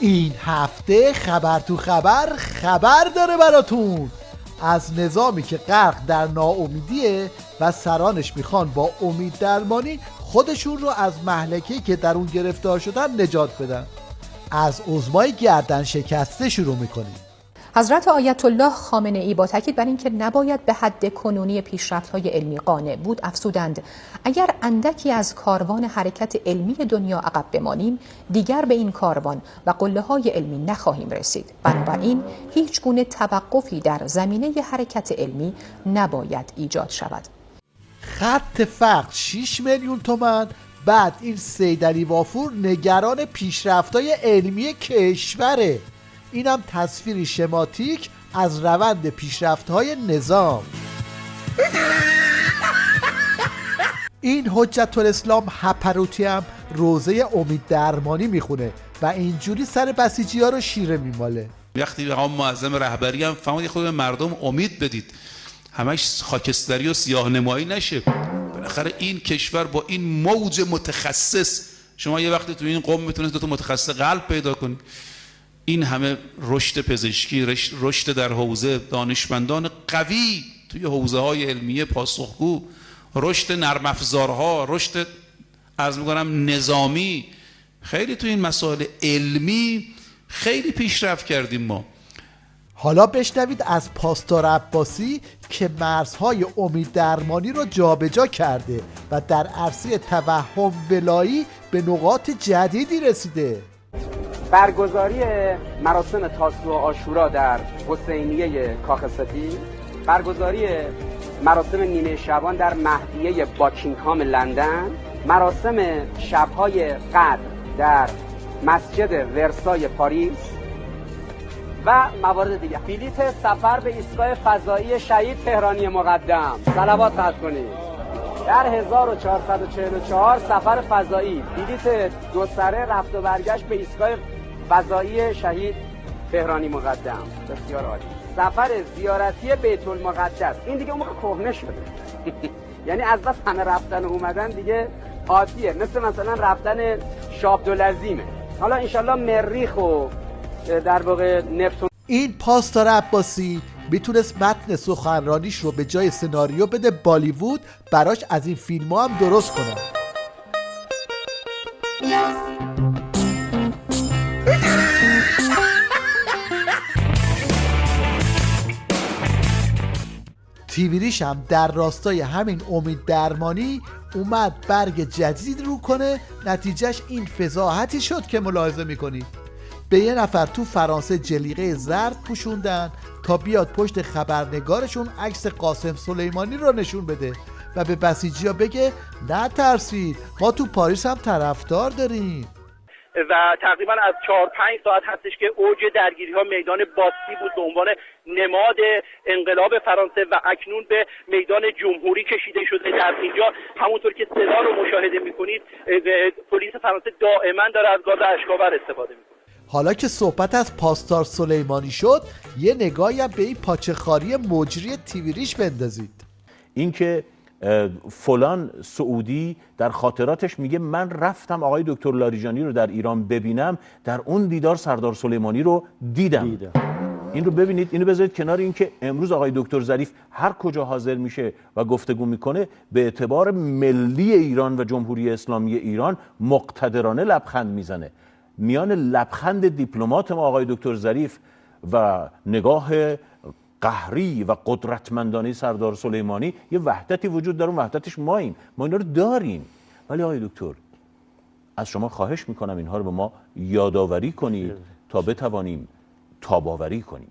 این هفته خبر تو خبر داره براتون از نظامی که غرق در ناامیدیه و سرانش میخوان با امید درمانی خودشون رو از مهلکی که در اون گرفتار شدن نجات بدن. از عظمای گردن شکسته شروع میکنیم. حضرت آیت الله خامنه ای با تاکید بر اینکه نباید به حد کنونی پیشرفت‌های علمی قانع بود افزودند اگر اندکی از کاروان حرکت علمی دنیا عقب بمانیم دیگر به این کاروان و قله‌های علمی نخواهیم رسید. بنابراین هیچ گونه توقفی در زمینه حرکت علمی نباید ایجاد شود. خط فقر 6 میلیون تومان. بعد این سید علی وافور نگران پیشرفت‌های علمی کشوره. اینم تصویری شماتیک از روند پیشرفت‌های نظام. این حجت الاسلام هپروتی هم روزه امید درمانی میخونه و اینجوری سر بسیجی ها رو شیره میماله. وقتی مقام معظم رهبری هم فرمود خود مردم امید بدید، همش خاکستری و سیاه نمایی نشه. بالاخره این کشور با این موج متخصص، شما یه وقتی تو این قوم میتونید 2 تا متخصص قلب پیدا کنید. این همه رشد پزشکی، رشد در حوزه دانشمندان قوی توی حوزه های علمیه پاسخگو، رشد نرم افزارها، رشد از میگم نظامی، خیلی توی این مسائل علمی خیلی پیشرفت کردیم ما. حالا بشنوید از پاستور عباسی که مرزهای امید درمانی رو جابجا کرده و در عرصه توهم ولایی به نقاط جدیدی رسیده. برگزاری مراسم تاسوعا و عاشورا در حسینیه کاخ سفید، برگزاری مراسم نیمه شعبان در مهدیه باکینگهام لندن، مراسم شب‌های قدر در مسجد ورسای پاریس و موارد دیگه. بلیت سفر به ایستگاه فضایی شهید تهرانی مقدم، صلوات قطع کنید. در 1444 سفر فضایی، بلیت 2 سره رفت و برگشت به ایستگاه فضایی شهید تهرانی مقدم. بسیار عالی. سفر زیارتی بیت المقدس، این دیگه اون کهنه شده. یعنی از بس همه رفتن و اومدن دیگه عادیه، مثلا رفتن شاه عبدالعظیمه. حالا انشالله مریخ و در واقع نپتون. این پاستور عباسی میتونست متن سخنرانیش رو به جای سناریو بده بالیوود براش از این فیلم ها هم درست کنه. تیویریش هم در راستای همین امید درمانی اومد برگ جدید رو کنه. نتیجهش این فضاحتی شد که ملاحظه میکنید. به یه نفر تو فرانسه جلیقه زرد پوشوندن تا بیاد پشت خبرنگارشون عکس قاسم سلیمانی رو نشون بده و به بسیجی‌ها بگه نترسید ما تو پاریس هم طرفدار داریم. و تقریبا از 4-5 ساعت هستش که اوج درگیری ها میدان باستی بود به عنوان نماد انقلاب فرانسه و اکنون به میدان جمهوری کشیده شده. در اینجا همونطور که صدا رو مشاهده میکنید پلیس فرانسه دائما داره از گاز اشک‌آور استفاده میکنه. حالا که صحبت از پاستور سلیمانی شد یه نگاهی هم به این پاچه‌خواری مجری تیویریش بندازید. این که فلان سعودی در خاطراتش میگه من رفتم آقای دکتر لاریجانی رو در ایران ببینم، در اون دیدار سردار سلیمانی رو دیدم. این رو ببینید، اینو بذارید کنار این که امروز آقای دکتر ظریف هر کجا حاضر میشه و گفتگو میکنه به اعتبار ملی ایران و جمهوری اسلامی ایران مقتدرانه لبخند میزنه. میان لبخند دیپلمات ما آقای دکتر ظریف و نگاه قهری و قدرتمندانه سردار سلیمانی یه وحدتی وجود داره. وحدتش ما اینا رو داریم. ولی آقای دکتر از شما خواهش میکنم اینها رو به ما یادآوری کنید تا بتوانیم تاب‌آوری کنیم.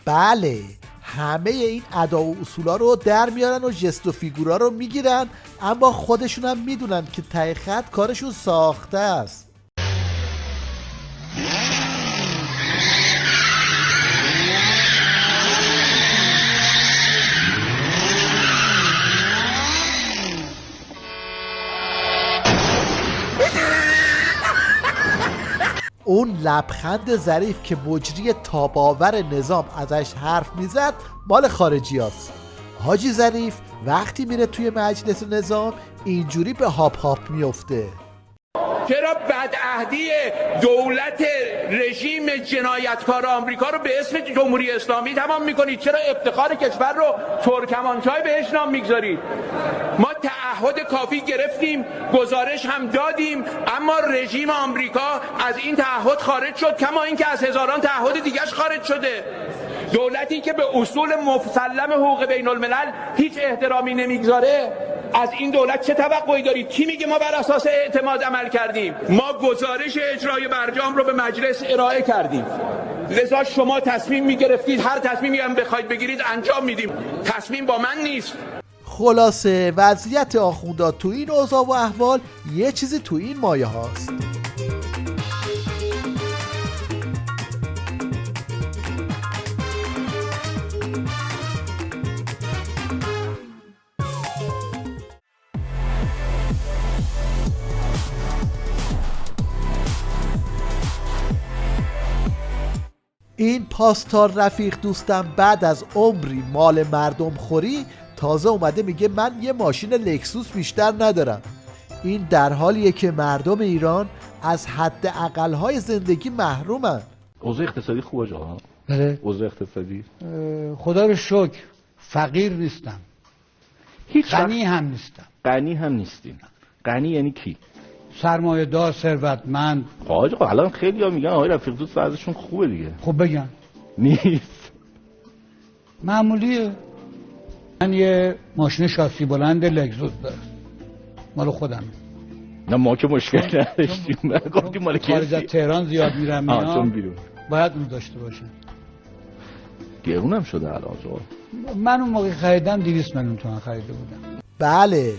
بله، همه این ادا و اصولا رو در میارن و ژست و فیگورا رو میگیرن، اما خودشون هم میدونن که ته خط کارشون ساخته است. اون لبخند ظریف که مجری تاب‌آور نظام ازش حرف میزد مال خارجی هست. حاجی ظریف وقتی میره توی مجلس نظام اینجوری به هاپ هاپ میفته. چرا بدعهدی دولت رژیم جنایتکار آمریکا رو به اسم جمهوری اسلامی تمام میکنید؟ چرا افتخار کشور رو ترکمانچای بهش نام میگذارید؟ ما تعهد کافی گرفتیم، گزارش هم دادیم، اما رژیم آمریکا از این تعهد خارج شد، کما اینکه از هزاران تعهد دیگرش خارج شده. دولتی که به اصول مسلم حقوق بین الملل هیچ احترامی نمیگذاره، از این دولت چه توقعی دارید؟ کی میگه ما بر اساس اعتماد عمل کردیم؟ ما گزارش اجرای برجام رو به مجلس ارائه کردیم، لذا شما تصمیم میگرفتید، هر تصمیمی هم بخواید بگیرید انجام میدیم. تصمیم با من نیست. خلاصه وضعیت آخوندا تو این اوضاع و احوال یه چیزی تو این مایه هاست. این پاسدار رفیق دوستم بعد از عمری مال مردم خوری تازه اومده میگه من یه ماشین لکسوس بیشتر ندارم. این در حالیه که مردم ایران از حد اقل‌های زندگی محرومن. اوضاع اقتصادی خوبه جا؟ بله. اوضاع اقتصادی خدا رو شکر فقیر نیستم، غنی هم نیستم. غنی هم نیستیم. غنی یعنی کی؟ سرمایه دار، ثروتمند. آقا الان خیلی ها میگن آقای رفیق دوست ازشون خوبه دیگه. خب بگن. نیست. معمولیه. من یه ماشین شاسی بلند لگزوس دارم، مال خودم. نه ما که مشکل نداشتیم. گفتیم مال کسی. خارج از تهران زیاد میرم میام. بیرون. باید اون داشته باشم. گرونم شده الان آقا. من اون موقع خریدم 200 میلیون تومان خریده بودم. بله،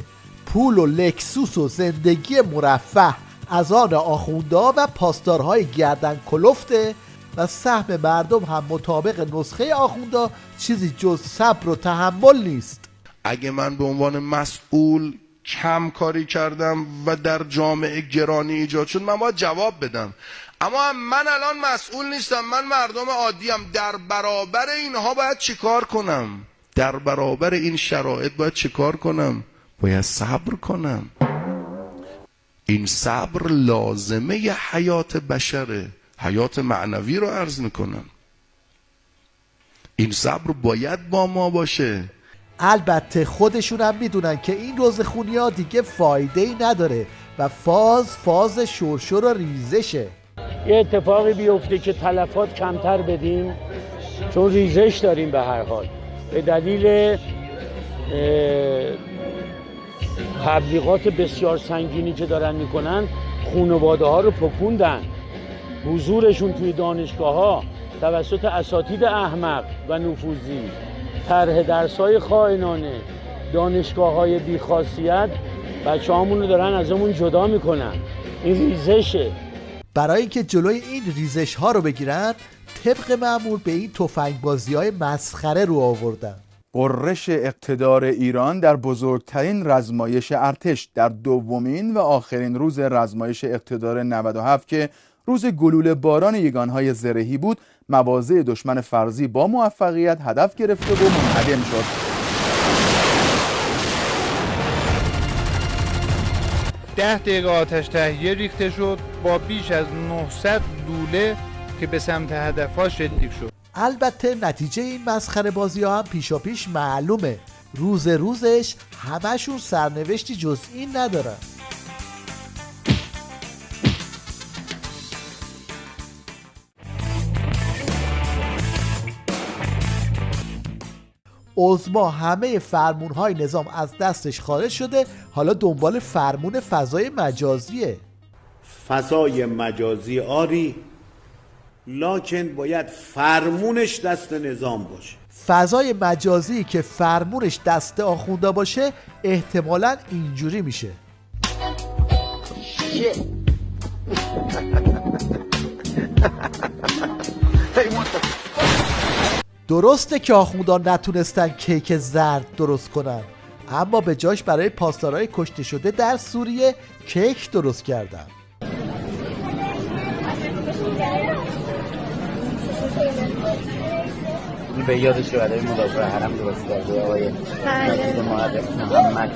پول و لکسوس و زندگی مرفه از آن آخوندا و پاسدارهای گردن کلفته و سهم مردم هم مطابق نسخه آخوندا چیزی جز صبر و تحمل نیست. اگه من به عنوان مسئول کم کاری کردم و در جامعه گرانی ایجاد شد، من باید جواب بدم. اما من الان مسئول نیستم، من مردم عادیم. در برابر اینها باید چیکار کنم؟ در برابر این شرایط باید چیکار کنم؟ باید صبر کنم. این صبر لازمه ی حیات بشره، حیات معنوی رو عرض میکنم. این صبر باید با ما باشه. البته خودشون هم میدونن که این روزخونی ها دیگه فایده‌ای نداره و فاز شرشر و ریزشه. یه اتفاقی بیفته که تلفات کمتر بدیم، چون ریزش داریم به هر حال، به دلیل تبلیغات بسیار سنگینی که دارن میکنن خانواده ها رو پکوندن. حضورشون توی دانشگاه ها توسط اساتید احمق و نفوذی، طرح درس‌های خائنانه، دانشگاه‌های بی‌خاصیت، بچه‌هامون رو دارن ازمون جدا میکنن. این ریزشه. برای اینکه جلوی این ریزش ها رو بگیرن، طبق معمول به این تفنگبازی‌های مسخره رو آوردن. غرش اقتدار ایران در بزرگترین رزمایش ارتش در دومین و آخرین روز رزمایش اقتدار 97 که روز گلوله باران یگانهای زرهی بود، مواضع دشمن فرضی با موفقیت هدف گرفته و منهدم شد. ده دقیقه آتش تهیه ریخته شد با بیش از 900 لوله که به سمت هدفها شلیک شد. البته نتیجه این مسخره بازی ها هم پیش معلومه. روزش همشون سرنوشتی جز این ندارن. عظما همه فرمونهای نظام از دستش خارج شده، حالا دنبال فرمون فضای مجازیه. فضای مجازی آری، لکن باید فرمونش دست نظام باشه. فضای مجازی که فرمونش دست آخونده باشه احتمالاً اینجوری میشه. درسته که آخوندان نتونستن کیک زرد درست کنن، اما به جاش برای پاسدارای کشته شده در سوریه کیک درست کردن. به یاد شهدای مدافع حرم درست کرده آقای محمد محمد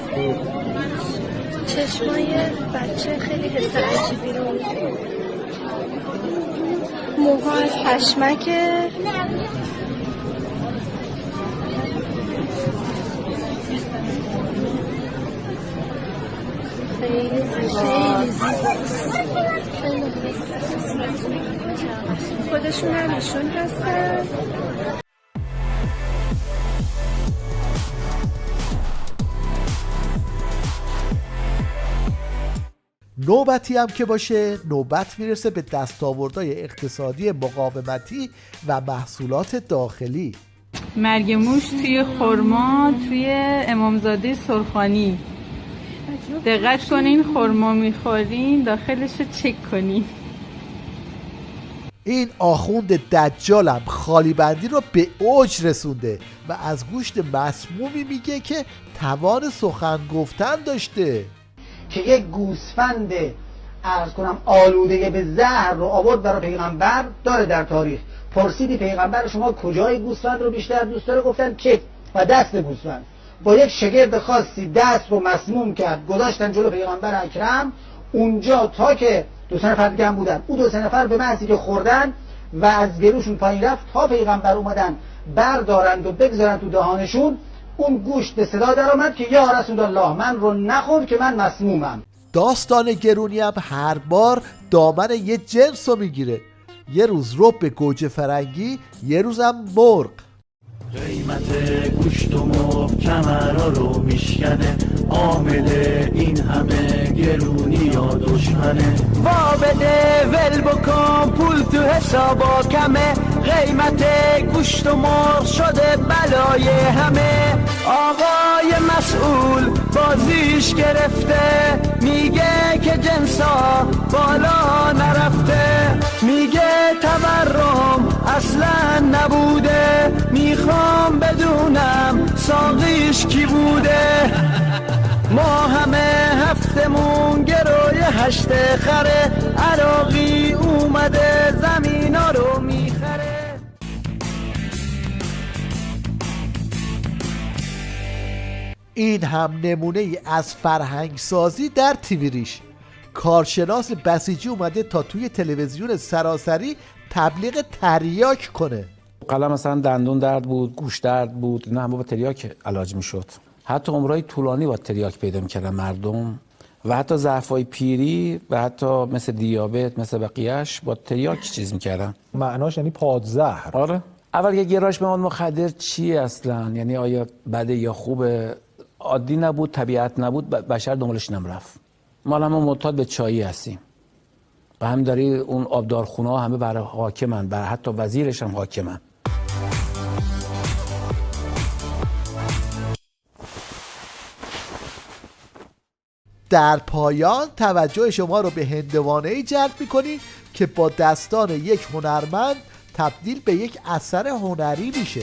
چشمای بچه خیلی حس عجیبی رو میده. موها از پشمکه. خیلی خودشون هم ایشون هستن. نوبتی هم که باشه نوبت میرسه به دستاوردهای اقتصادی مقاومتی و محصولات داخلی. مرگ موش توی خرما توی امامزاده سرخانی. دقت کنین خرما میخورین داخلش رو چک کنین. این آخوند دجالم خالی بندی رو به اوج رسونده و از گوشت مسمومی میگه که توان سخن گفتن داشته، که یک گوسفند عرض کنم آلوده به زهر رو آورد برای پیغمبر داره در تاریخ. پرسیدی پیغمبر شما کجای گوسفند رو بیشتر دوست داره؟ گفتن کتف و دست گوسفند. با یک شگرد خاصی دست رو مسموم کرد، گذاشتن جلو پیغمبر اکرم. اونجا تا که 2 نفر دیگه هم بودن، اون 2 نفر به محضی که خوردن و از گلوشون پایین رفت تا پیغمبر اومدن بردارند و بگذارن تو دهانشون، اون گوشت به صدا در آمد که یا رسول الله من رو نخور که من مسمومم. داستان گرونی هم هر بار دامن یه جنس رو میگیره. یه روز رب گوجه فرنگی، یه روز هم مرغ. قیمت گوشت و مرغ کمرا رو میشکنه، عامل این همه گرونی یا دشمنه. وا بده ول بکن پول تو حسابا کمه، قیمت گوشت و مرغ شده بلای همه. آقای مسئول بازیش گرفته، میگه که جنسا بالا نرفته، میگه تورم اصلا نبوده، میخوام بدونم ساقیش کی بوده. ما همه هفتمون گروی 8 خره، عراقی اومده زمینا رو میخره. این هم نمونه ای از فرهنگ سازی در تیویریش. کارشناس بسیجی اومده تا توی تلویزیون سراسری تبلیغ تریاک کنه. قبلا مثلا دندون درد بود، گوش درد بود، نه با تریاک علاج میشد. حتی عمرهای طولانی با تریاک پیدا میکردن مردم و حتی ضعف‌های پیری و حتی مثل دیابت مثل بقیه‌اش با تریاک چیز میکردن. معناش یعنی پادزهر. آره. اول که گرایش به مواد مخدر چیه اصلا؟ یعنی آیا بده یا خوبه؟ عادی نبود، طبیعت نبود، بشر دنبالش نمیرفت. ما الان معتاد به چایی هستیم. و هم داری اون آبدارخونه ها همه برای حاکمن، برای حتی وزیرش هم حاکمن. در پایان توجه شما رو به هندوانه‌ای جلب می‌کنیم که با دستان یک هنرمند تبدیل به یک اثر هنری میشه.